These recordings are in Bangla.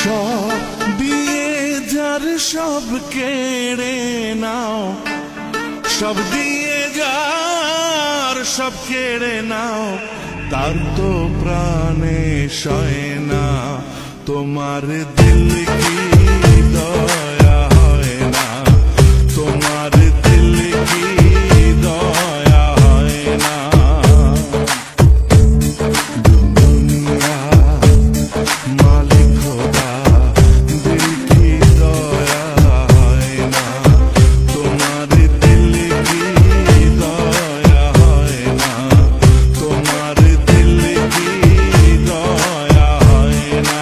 সব দিয়ে যার সব কেড়ে নাও, সব দিয়ে যার সব কেড়ে নাও, তার তো প্রাণে সয় না। তোমার দিল কি দয়া হয় না, তোমার দিল কি দয়া হয় না। দুনিয়া মালিক খোদা, দিল কি দয়া হয় না, তোমার দিল কি দয়া হয় না, তোমার দিল কি দয়া হয় না।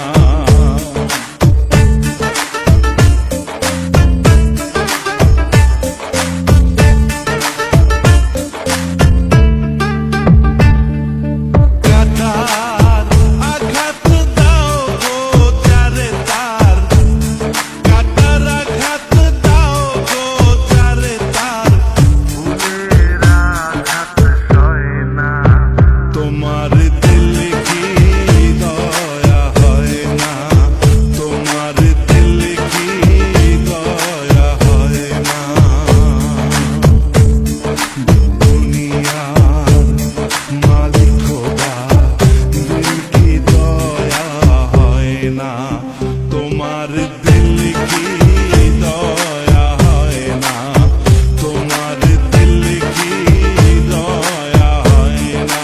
তোমার দিল কি দয়া হয় না, তোমার দিল কি দয়া হয় না।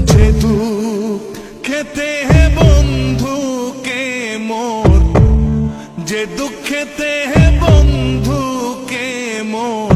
যে দুঃখ খেতে হে বন্ধু কে মোর, যে দুঃখেতে হে বন্ধু কে মোর,